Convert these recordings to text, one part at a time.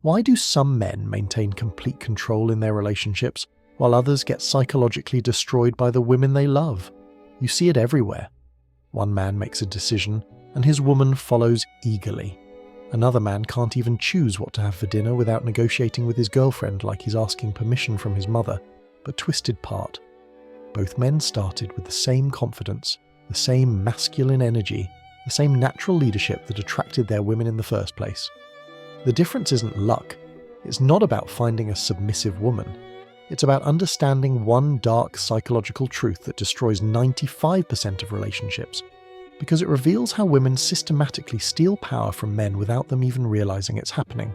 Why do some men maintain complete control in their relationships, while others get psychologically destroyed by the women they love? You see it everywhere. One man makes a decision, and his woman follows eagerly. Another man can't even choose what to have for dinner without negotiating with his girlfriend like he's asking permission from his mother, but twisted part. Both men started with the same confidence, the same masculine energy, the same natural leadership that attracted their women in the first place. The difference isn't luck. It's not about finding a submissive woman. It's about understanding one dark psychological truth that destroys 95% of relationships, because it reveals how women systematically steal power from men without them even realizing it's happening.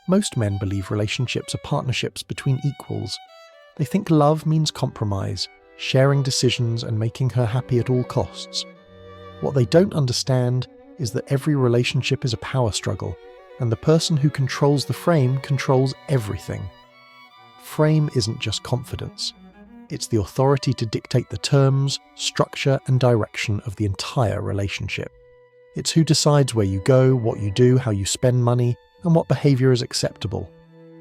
Most men believe relationships are partnerships between equals. They think love means compromise, sharing decisions and making her happy at all costs. What they don't understand is that every relationship is a power struggle, and the person who controls the frame controls everything. Frame isn't just confidence. It's the authority to dictate the terms, structure, and direction of the entire relationship. It's who decides where you go, what you do, how you spend money, and what behavior is acceptable.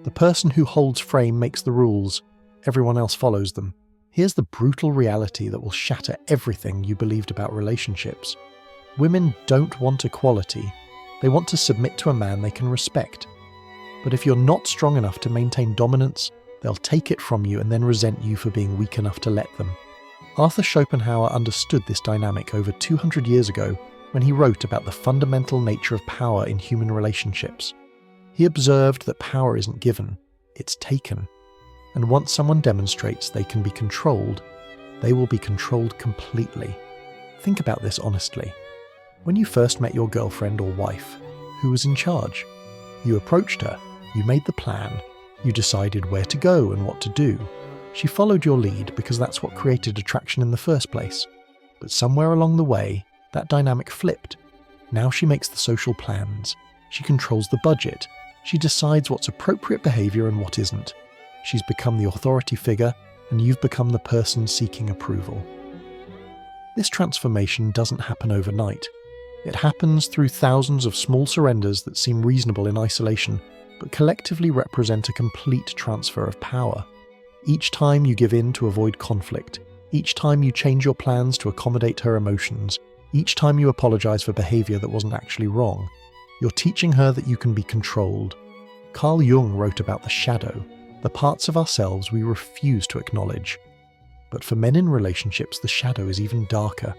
The person who holds frame makes the rules. Everyone else follows them. Here's the brutal reality that will shatter everything you believed about relationships. Women don't want equality. They want to submit to a man they can respect. But if you're not strong enough to maintain dominance, they'll take it from you and then resent you for being weak enough to let them. Arthur Schopenhauer understood this dynamic over 200 years ago when he wrote about the fundamental nature of power in human relationships. He observed that power isn't given, it's taken. And once someone demonstrates they can be controlled, they will be controlled completely. Think about this honestly. When you first met your girlfriend or wife, who was in charge? You approached her, you made the plan, you decided where to go and what to do. She followed your lead because that's what created attraction in the first place. But somewhere along the way, that dynamic flipped. Now she makes the social plans. She controls the budget. She decides what's appropriate behavior and what isn't. She's become the authority figure, and you've become the person seeking approval. This transformation doesn't happen overnight. It happens through thousands of small surrenders that seem reasonable in isolation, but collectively represent a complete transfer of power. Each time you give in to avoid conflict, each time you change your plans to accommodate her emotions, each time you apologize for behavior that wasn't actually wrong, you're teaching her that you can be controlled. Carl Jung wrote about the shadow, the parts of ourselves we refuse to acknowledge. But for men in relationships, the shadow is even darker.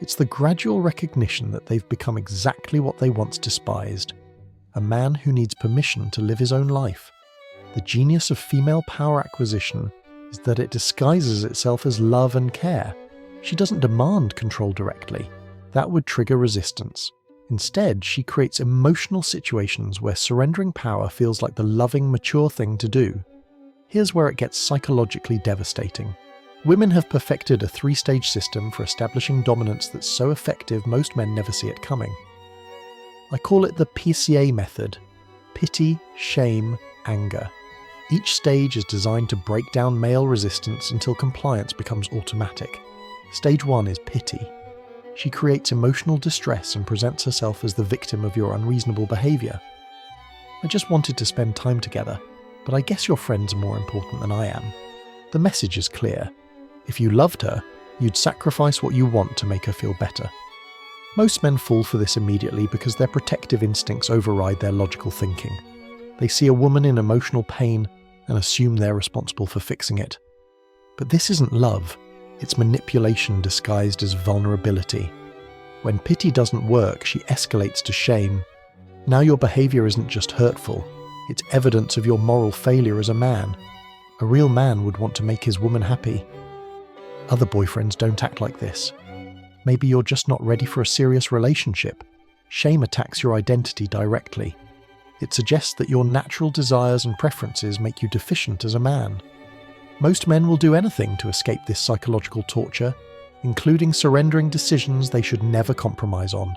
It's the gradual recognition that they've become exactly what they once despised. A man who needs permission to live his own life. The genius of female power acquisition is that it disguises itself as love and care. She doesn't demand control directly. That would trigger resistance. Instead, she creates emotional situations where surrendering power feels like the loving, mature thing to do. Here's where it gets psychologically devastating. Women have perfected a 3-stage system for establishing dominance that's so effective most men never see it coming. I call it the PCA method: pity, shame, anger. Each stage is designed to break down male resistance until compliance becomes automatic. Stage 1 is pity. She creates emotional distress and presents herself as the victim of your unreasonable behavior. I just wanted to spend time together, but I guess your friends are more important than I am. The message is clear. If you loved her, you'd sacrifice what you want to make her feel better. Most men fall for this immediately because their protective instincts override their logical thinking. They see a woman in emotional pain and assume they're responsible for fixing it. But this isn't love. It's manipulation disguised as vulnerability. When pity doesn't work, she escalates to shame. Now your behavior isn't just hurtful, it's evidence of your moral failure as a man. A real man would want to make his woman happy. Other boyfriends don't act like this. Maybe you're just not ready for a serious relationship. Shame attacks your identity directly. It suggests that your natural desires and preferences make you deficient as a man. Most men will do anything to escape this psychological torture, including surrendering decisions they should never compromise on.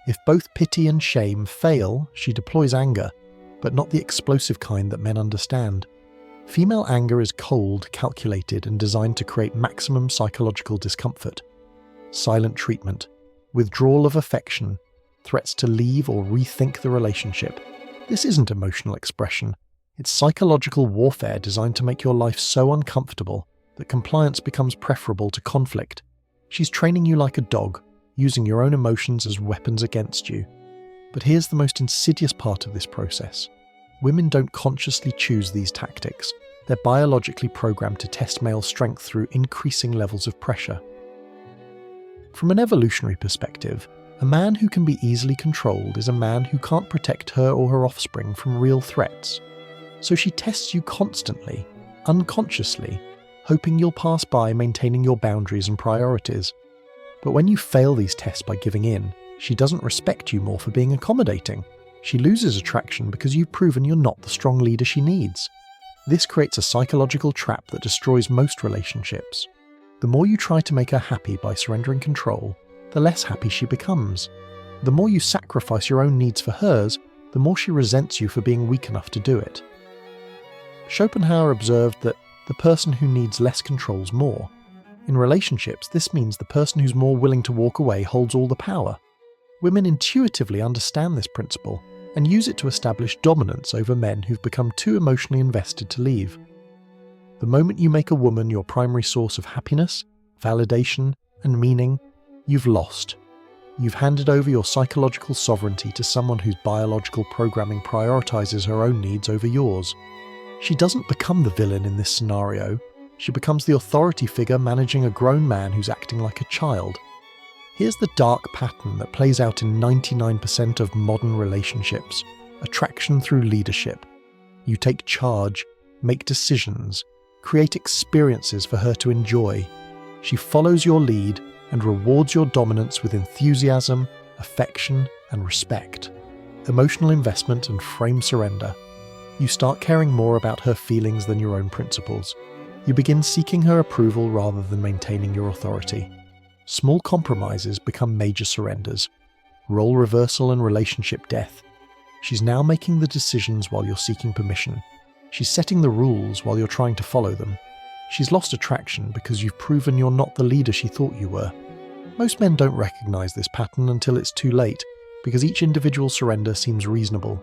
If both pity and shame fail, she deploys anger, but not the explosive kind that men understand. Female anger is cold, calculated, and designed to create maximum psychological discomfort. Silent treatment, withdrawal of affection, threats to leave or rethink the relationship. This isn't emotional expression. It's psychological warfare designed to make your life so uncomfortable that compliance becomes preferable to conflict. She's training you like a dog, using your own emotions as weapons against you. But here's the most insidious part of this process. Women don't consciously choose these tactics. They're biologically programmed to test male strength through increasing levels of pressure. From an evolutionary perspective, a man who can be easily controlled is a man who can't protect her or her offspring from real threats. So she tests you constantly, unconsciously, hoping you'll pass by maintaining your boundaries and priorities. But when you fail these tests by giving in, she doesn't respect you more for being accommodating. She loses attraction because you've proven you're not the strong leader she needs. This creates a psychological trap that destroys most relationships. The more you try to make her happy by surrendering control, the less happy she becomes. The more you sacrifice your own needs for hers, the more she resents you for being weak enough to do it. Schopenhauer observed that the person who needs less controls more. In relationships, this means the person who's more willing to walk away holds all the power. Women intuitively understand this principle and use it to establish dominance over men who've become too emotionally invested to leave. The moment you make a woman your primary source of happiness, validation, and meaning, you've lost. You've handed over your psychological sovereignty to someone whose biological programming prioritizes her own needs over yours. She doesn't become the villain in this scenario. She becomes the authority figure managing a grown man who's acting like a child. Here's the dark pattern that plays out in 99% of modern relationships: attraction through leadership. You take charge, make decisions, create experiences for her to enjoy. She follows your lead and rewards your dominance with enthusiasm, affection, and respect. Emotional investment and frame surrender. You start caring more about her feelings than your own principles. You begin seeking her approval rather than maintaining your authority. Small compromises become major surrenders. Role reversal and relationship death. She's now making the decisions while you're seeking permission. She's setting the rules while you're trying to follow them. She's lost attraction because you've proven you're not the leader she thought you were. Most men don't recognize this pattern until it's too late, because each individual surrender seems reasonable.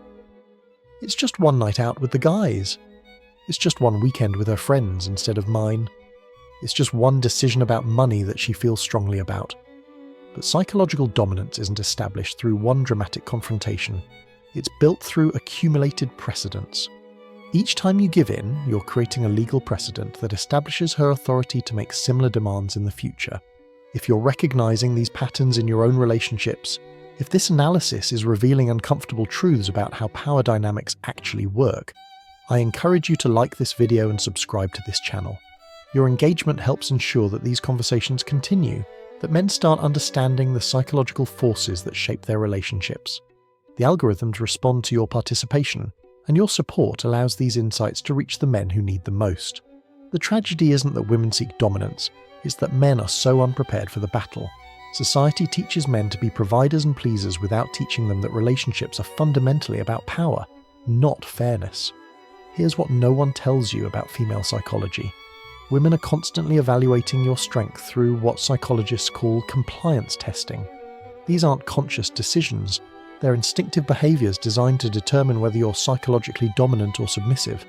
It's just one night out with the guys. It's just one weekend with her friends instead of mine. It's just one decision about money that she feels strongly about. But psychological dominance isn't established through one dramatic confrontation. It's built through accumulated precedence. Each time you give in, you're creating a legal precedent that establishes her authority to make similar demands in the future. If you're recognizing these patterns in your own relationships, if this analysis is revealing uncomfortable truths about how power dynamics actually work, I encourage you to like this video and subscribe to this channel. Your engagement helps ensure that these conversations continue, that men start understanding the psychological forces that shape their relationships. The algorithms respond to your participation, and your support allows these insights to reach the men who need them most. The tragedy isn't that women seek dominance, it's that men are so unprepared for the battle. Society teaches men to be providers and pleasers without teaching them that relationships are fundamentally about power, not fairness. Here's what no one tells you about female psychology. Women are constantly evaluating your strength through what psychologists call compliance testing. These aren't conscious decisions, they're instinctive behaviours designed to determine whether you're psychologically dominant or submissive.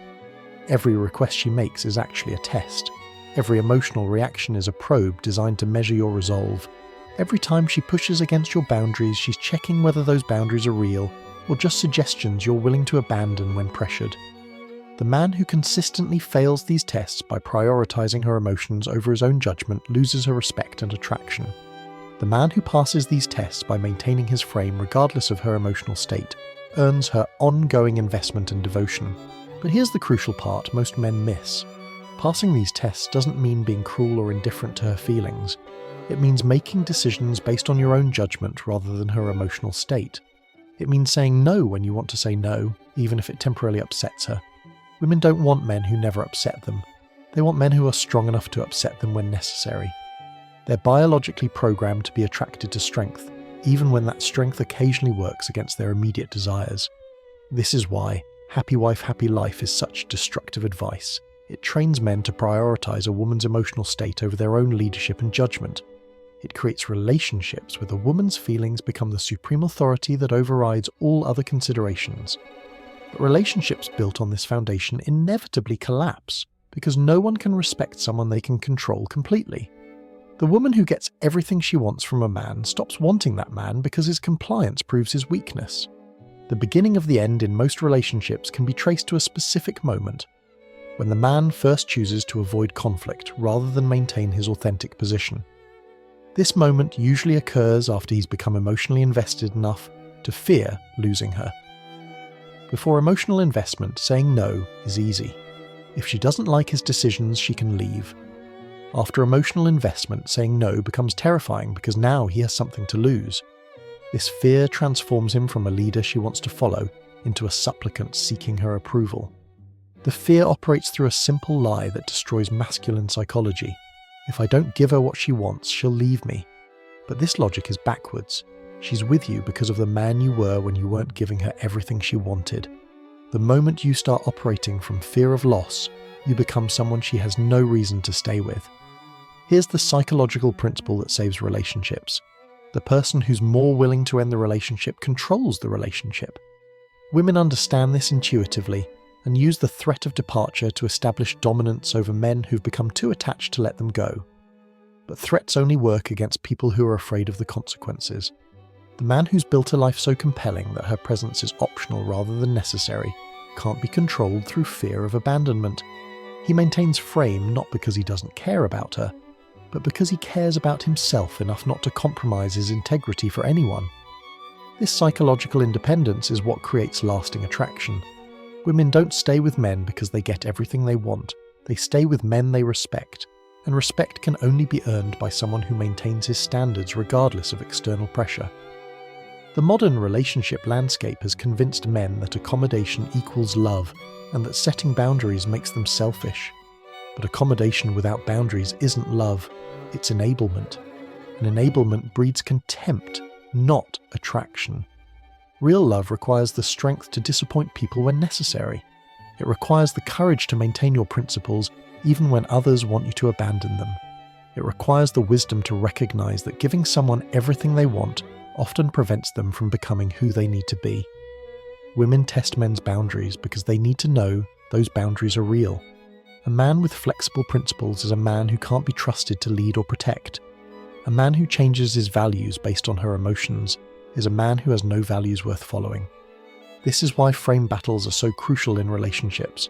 Every request she makes is actually a test. Every emotional reaction is a probe designed to measure your resolve. Every time she pushes against your boundaries, she's checking whether those boundaries are real or just suggestions you're willing to abandon when pressured. The man who consistently fails these tests by prioritizing her emotions over his own judgment loses her respect and attraction. The man who passes these tests by maintaining his frame regardless of her emotional state earns her ongoing investment and devotion. But here's the crucial part most men miss. Passing these tests doesn't mean being cruel or indifferent to her feelings. It means making decisions based on your own judgment rather than her emotional state. It means saying no when you want to say no, even if it temporarily upsets her. Women don't want men who never upset them. They want men who are strong enough to upset them when necessary. They're biologically programmed to be attracted to strength, even when that strength occasionally works against their immediate desires. This is why happy wife, happy life is such destructive advice. It trains men to prioritize a woman's emotional state over their own leadership and judgment. It creates relationships where the woman's feelings become the supreme authority that overrides all other considerations. But relationships built on this foundation inevitably collapse because no one can respect someone they can control completely. The woman who gets everything she wants from a man stops wanting that man because his compliance proves his weakness. The beginning of the end in most relationships can be traced to a specific moment, when the man first chooses to avoid conflict rather than maintain his authentic position. This moment usually occurs after he's become emotionally invested enough to fear losing her. Before emotional investment, saying no is easy. If she doesn't like his decisions, she can leave. After emotional investment, saying no becomes terrifying because now he has something to lose. This fear transforms him from a leader she wants to follow into a supplicant seeking her approval. The fear operates through a simple lie that destroys masculine psychology. If I don't give her what she wants, she'll leave me. But this logic is backwards. She's with you because of the man you were when you weren't giving her everything she wanted. The moment you start operating from fear of loss, you become someone she has no reason to stay with. Here's the psychological principle that saves relationships. The person who's more willing to end the relationship controls the relationship. Women understand this intuitively and use the threat of departure to establish dominance over men who've become too attached to let them go. But threats only work against people who are afraid of the consequences. The man who's built a life so compelling that her presence is optional rather than necessary can't be controlled through fear of abandonment. He maintains frame not because he doesn't care about her, but because he cares about himself enough not to compromise his integrity for anyone. This psychological independence is what creates lasting attraction. Women don't stay with men because they get everything they want. They stay with men they respect, and respect can only be earned by someone who maintains his standards regardless of external pressure. The modern relationship landscape has convinced men that accommodation equals love and that setting boundaries makes them selfish. But accommodation without boundaries isn't love, it's enablement. And enablement breeds contempt, not attraction. Real love requires the strength to disappoint people when necessary. It requires the courage to maintain your principles even when others want you to abandon them. It requires the wisdom to recognize that giving someone everything they want often prevents them from becoming who they need to be. Women test men's boundaries because they need to know those boundaries are real. A man with flexible principles is a man who can't be trusted to lead or protect. A man who changes his values based on her emotions is a man who has no values worth following. This is why frame battles are so crucial in relationships.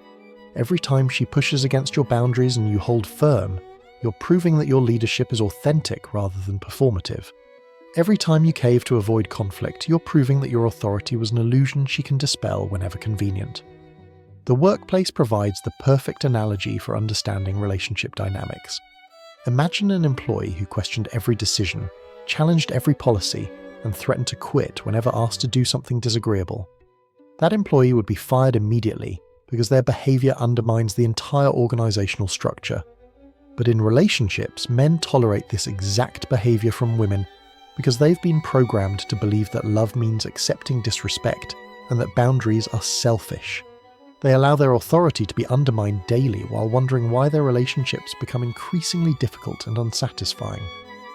Every time she pushes against your boundaries and you hold firm, you're proving that your leadership is authentic rather than performative. Every time you cave to avoid conflict, you're proving that your authority was an illusion she can dispel whenever convenient. The workplace provides the perfect analogy for understanding relationship dynamics. Imagine an employee who questioned every decision, challenged every policy, and threatened to quit whenever asked to do something disagreeable. That employee would be fired immediately because their behavior undermines the entire organizational structure. But in relationships, men tolerate this exact behavior from women because they've been programmed to believe that love means accepting disrespect and that boundaries are selfish. They allow their authority to be undermined daily while wondering why their relationships become increasingly difficult and unsatisfying.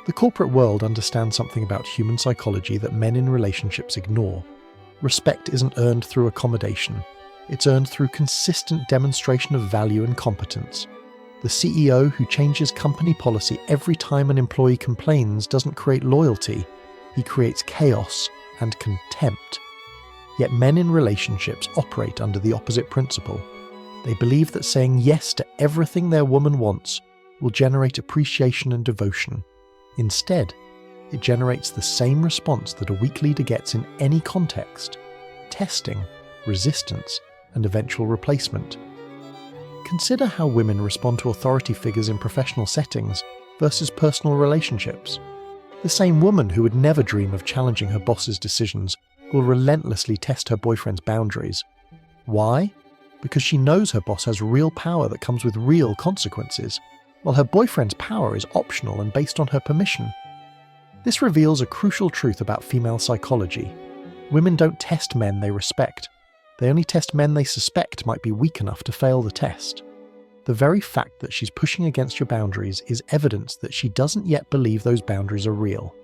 The corporate world understands something about human psychology that men in relationships ignore. Respect isn't earned through accommodation. It's earned through consistent demonstration of value and competence. The CEO who changes company policy every time an employee complains doesn't create loyalty. He creates chaos and contempt. Yet men in relationships operate under the opposite principle. They believe that saying yes to everything their woman wants will generate appreciation and devotion. Instead, it generates the same response that a weak leader gets in any context: testing, resistance, and eventual replacement. Consider how women respond to authority figures in professional settings versus personal relationships. The same woman who would never dream of challenging her boss's decisions will relentlessly test her boyfriend's boundaries. Why? Because she knows her boss has real power that comes with real consequences, while her boyfriend's power is optional and based on her permission. This reveals a crucial truth about female psychology. Women don't test men they respect. They only test men they suspect might be weak enough to fail the test. The very fact that she's pushing against your boundaries is evidence that she doesn't yet believe those boundaries are real.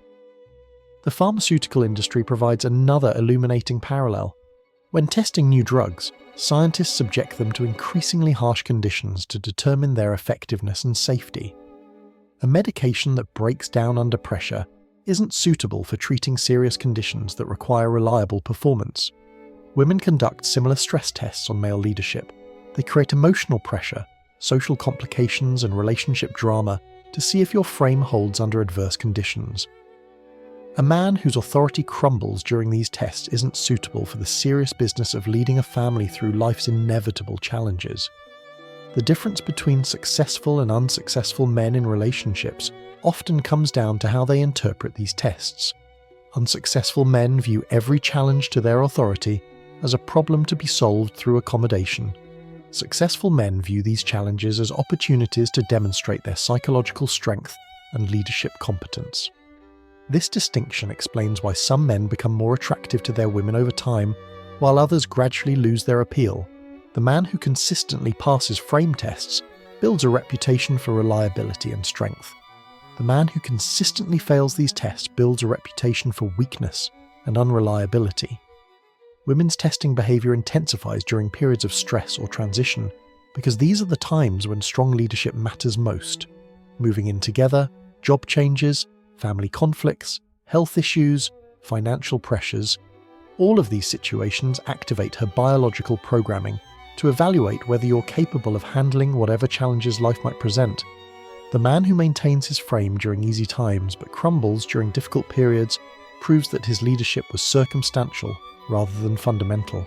The pharmaceutical industry provides another illuminating parallel. When testing new drugs, scientists subject them to increasingly harsh conditions to determine their effectiveness and safety. A medication that breaks down under pressure isn't suitable for treating serious conditions that require reliable performance. Women conduct similar stress tests on male leadership. They create emotional pressure, social complications, and relationship drama to see if your frame holds under adverse conditions. A man whose authority crumbles during these tests isn't suitable for the serious business of leading a family through life's inevitable challenges. The difference between successful and unsuccessful men in relationships often comes down to how they interpret these tests. Unsuccessful men view every challenge to their authority as a problem to be solved through accommodation. Successful men view these challenges as opportunities to demonstrate their psychological strength and leadership competence. This distinction explains why some men become more attractive to their women over time, while others gradually lose their appeal. The man who consistently passes frame tests builds a reputation for reliability and strength. The man who consistently fails these tests builds a reputation for weakness and unreliability. Women's testing behavior intensifies during periods of stress or transition because these are the times when strong leadership matters most. Moving in together, job changes, family conflicts, health issues, financial pressures, all of these situations activate her biological programming to evaluate whether you're capable of handling whatever challenges life might present. The man who maintains his frame during easy times but crumbles during difficult periods proves that his leadership was circumstantial rather than fundamental.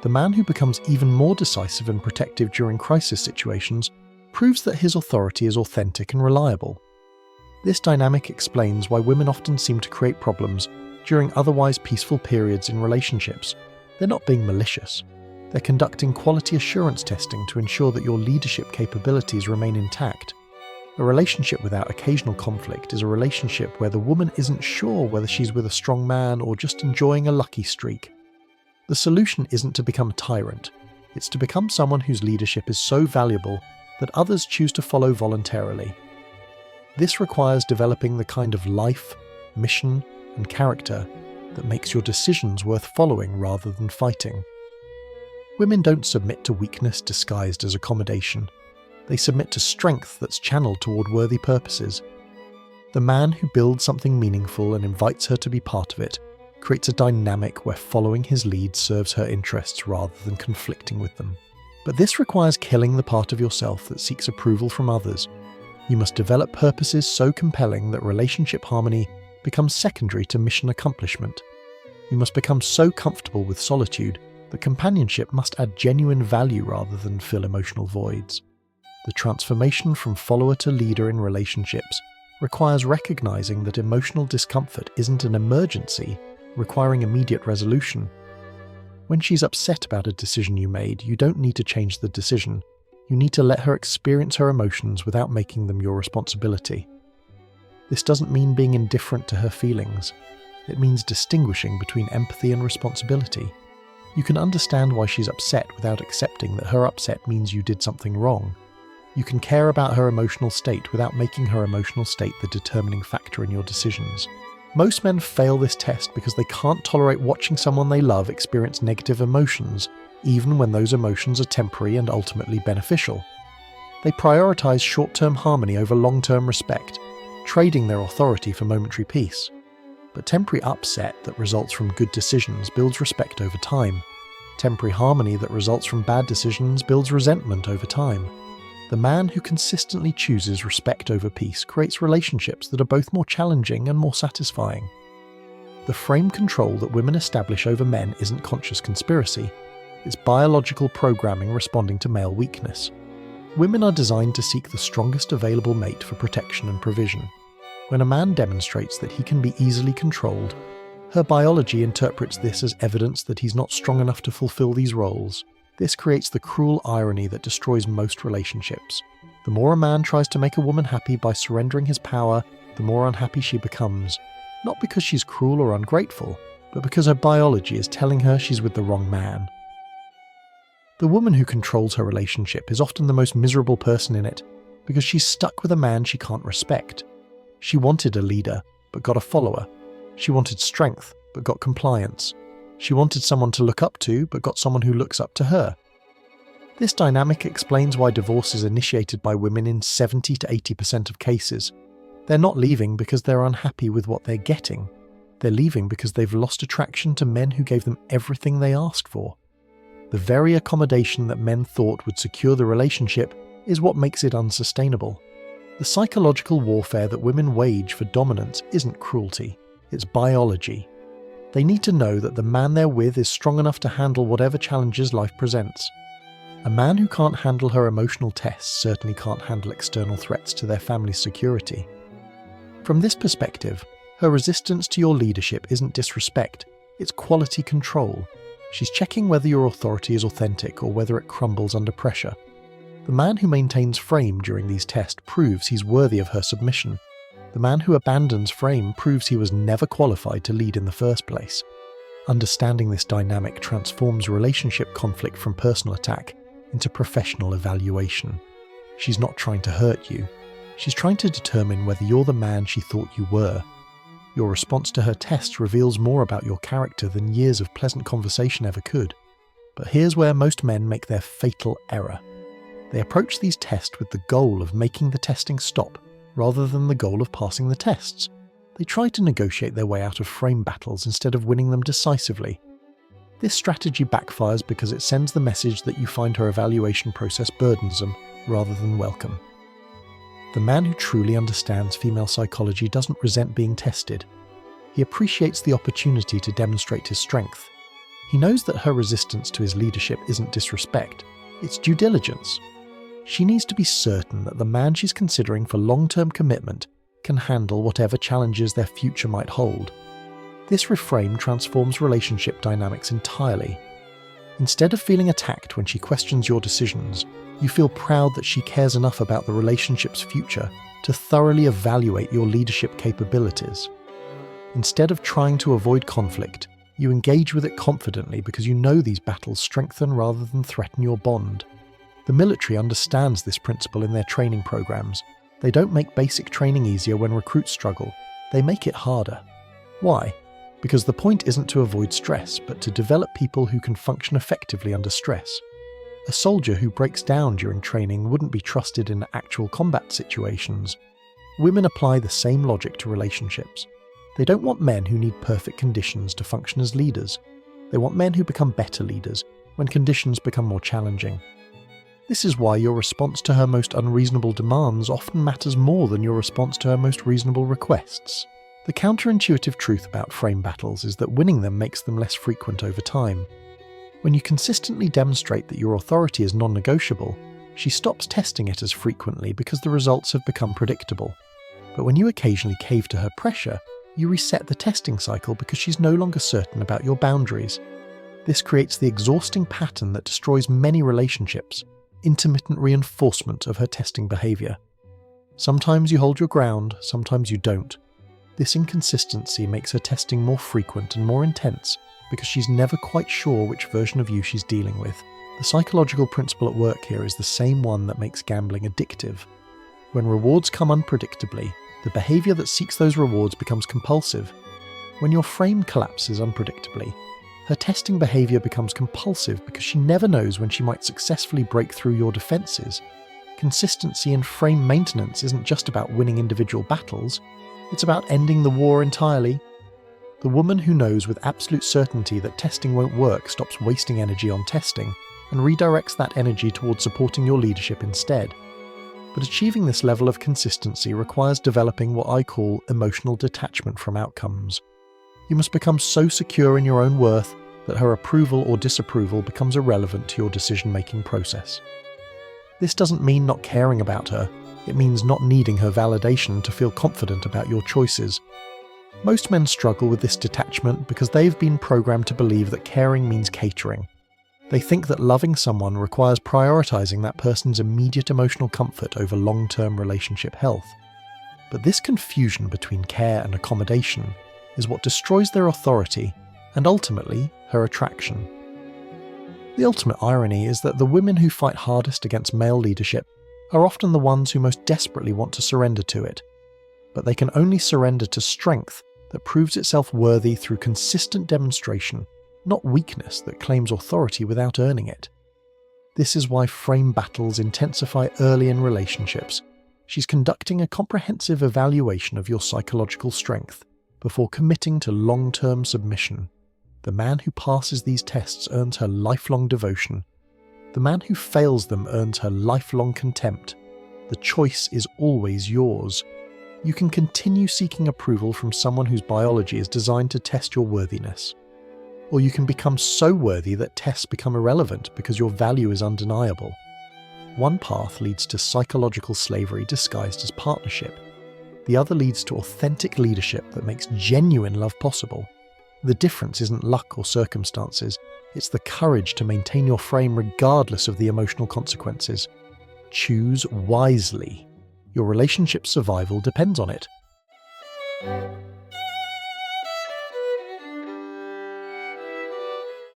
The man who becomes even more decisive and protective during crisis situations proves that his authority is authentic and reliable. This dynamic explains why women often seem to create problems during otherwise peaceful periods in relationships. They're not being malicious. They're conducting quality assurance testing to ensure that your leadership capabilities remain intact. A relationship without occasional conflict is a relationship where the woman isn't sure whether she's with a strong man or just enjoying a lucky streak. The solution isn't to become a tyrant. It's to become someone whose leadership is so valuable that others choose to follow voluntarily. This requires developing the kind of life, mission, and character that makes your decisions worth following rather than fighting. Women don't submit to weakness disguised as accommodation. They submit to strength that's channeled toward worthy purposes. The man who builds something meaningful and invites her to be part of it creates a dynamic where following his lead serves her interests rather than conflicting with them. But this requires killing the part of yourself that seeks approval from others. You must develop purposes so compelling that relationship harmony becomes secondary to mission accomplishment. You must become so comfortable with solitude that companionship must add genuine value rather than fill emotional voids. The transformation from follower to leader in relationships requires recognizing that emotional discomfort isn't an emergency requiring immediate resolution. When she's upset about a decision you made, you don't need to change the decision. You need to let her experience her emotions without making them your responsibility. This doesn't mean being indifferent to her feelings. It means distinguishing between empathy and responsibility. You can understand why she's upset without accepting that her upset means you did something wrong. You can care about her emotional state without making her emotional state the determining factor in your decisions. Most men fail this test because they can't tolerate watching someone they love experience negative emotions, even when those emotions are temporary and ultimately beneficial. They prioritize short-term harmony over long-term respect, trading their authority for momentary peace. But temporary upset that results from good decisions builds respect over time. Temporary harmony that results from bad decisions builds resentment over time. The man who consistently chooses respect over peace creates relationships that are both more challenging and more satisfying. The frame control that women establish over men isn't conscious conspiracy. It's biological programming responding to male weakness. Women are designed to seek the strongest available mate for protection and provision. When a man demonstrates that he can be easily controlled, her biology interprets this as evidence that he's not strong enough to fulfill these roles. This creates the cruel irony that destroys most relationships. The more a man tries to make a woman happy by surrendering his power, the more unhappy she becomes. Not because she's cruel or ungrateful, but because her biology is telling her she's with the wrong man. The woman who controls her relationship is often the most miserable person in it, because she's stuck with a man she can't respect. She wanted a leader, but got a follower. She wanted strength, but got compliance. She wanted someone to look up to, but got someone who looks up to her. This dynamic explains why divorce is initiated by women in 70 to 80% of cases. They're not leaving because they're unhappy with what they're getting. They're leaving because they've lost attraction to men who gave them everything they asked for. The very accommodation that men thought would secure the relationship is what makes it unsustainable. The psychological warfare that women wage for dominance isn't cruelty, it's biology. They need to know that the man they're with is strong enough to handle whatever challenges life presents. A man who can't handle her emotional tests certainly can't handle external threats to their family's security. From this perspective, her resistance to your leadership isn't disrespect, it's quality control. She's checking whether your authority is authentic or whether it crumbles under pressure. The man who maintains frame during these tests proves he's worthy of her submission. The man who abandons frame proves he was never qualified to lead in the first place. Understanding this dynamic transforms relationship conflict from personal attack into professional evaluation. She's not trying to hurt you. She's trying to determine whether you're the man she thought you were. Your response to her test reveals more about your character than years of pleasant conversation ever could. But here's where most men make their fatal error. They approach these tests with the goal of making the testing stop, rather than the goal of passing the tests. They try to negotiate their way out of frame battles instead of winning them decisively. This strategy backfires because it sends the message that you find her evaluation process burdensome rather than welcome. The man who truly understands female psychology doesn't resent being tested. He appreciates the opportunity to demonstrate his strength. He knows that her resistance to his leadership isn't disrespect, it's due diligence. She needs to be certain that the man she's considering for long-term commitment can handle whatever challenges their future might hold. This reframe transforms relationship dynamics entirely. Instead of feeling attacked when she questions your decisions, you feel proud that she cares enough about the relationship's future to thoroughly evaluate your leadership capabilities. Instead of trying to avoid conflict, you engage with it confidently because you know these battles strengthen rather than threaten your bond. The military understands this principle in their training programs. They don't make basic training easier when recruits struggle, they make it harder. Why? Because the point isn't to avoid stress, but to develop people who can function effectively under stress. A soldier who breaks down during training wouldn't be trusted in actual combat situations. Women apply the same logic to relationships. They don't want men who need perfect conditions to function as leaders. They want men who become better leaders when conditions become more challenging. This is why your response to her most unreasonable demands often matters more than your response to her most reasonable requests. The counterintuitive truth about frame battles is that winning them makes them less frequent over time. When you consistently demonstrate that your authority is non-negotiable, she stops testing it as frequently because the results have become predictable. But when you occasionally cave to her pressure, you reset the testing cycle because she's no longer certain about your boundaries. This creates the exhausting pattern that destroys many relationships, intermittent reinforcement of her testing behavior. Sometimes you hold your ground, sometimes you don't. This inconsistency makes her testing more frequent and more intense because she's never quite sure which version of you she's dealing with. The psychological principle at work here is the same one that makes gambling addictive. When rewards come unpredictably, the behavior that seeks those rewards becomes compulsive. When your frame collapses unpredictably, her testing behavior becomes compulsive because she never knows when she might successfully break through your defenses. Consistency in frame maintenance isn't just about winning individual battles, it's about ending the war entirely. The woman who knows with absolute certainty that testing won't work stops wasting energy on testing and redirects that energy towards supporting your leadership instead. But achieving this level of consistency requires developing what I call emotional detachment from outcomes. You must become so secure in your own worth that her approval or disapproval becomes irrelevant to your decision-making process. This doesn't mean not caring about her, it means not needing her validation to feel confident about your choices. Most men struggle with this detachment because they've been programmed to believe that caring means catering. They think that loving someone requires prioritizing that person's immediate emotional comfort over long-term relationship health. But this confusion between care and accommodation is what destroys their authority and ultimately her attraction. The ultimate irony is that the women who fight hardest against male leadership are often the ones who most desperately want to surrender to it. But they can only surrender to strength that proves itself worthy through consistent demonstration not weakness that claims authority without earning it. This is why frame battles intensify early in relationships. She's conducting a comprehensive evaluation of your psychological strength before committing to long-term submission. The man who passes these tests earns her lifelong devotion. The man who fails them earns her lifelong contempt. The choice is always yours. You can continue seeking approval from someone whose biology is designed to test your worthiness. Or you can become so worthy that tests become irrelevant because your value is undeniable. One path leads to psychological slavery disguised as partnership. The other leads to authentic leadership that makes genuine love possible. The difference isn't luck or circumstances, it's the courage to maintain your frame regardless of the emotional consequences. Choose wisely. Your relationship's survival depends on it.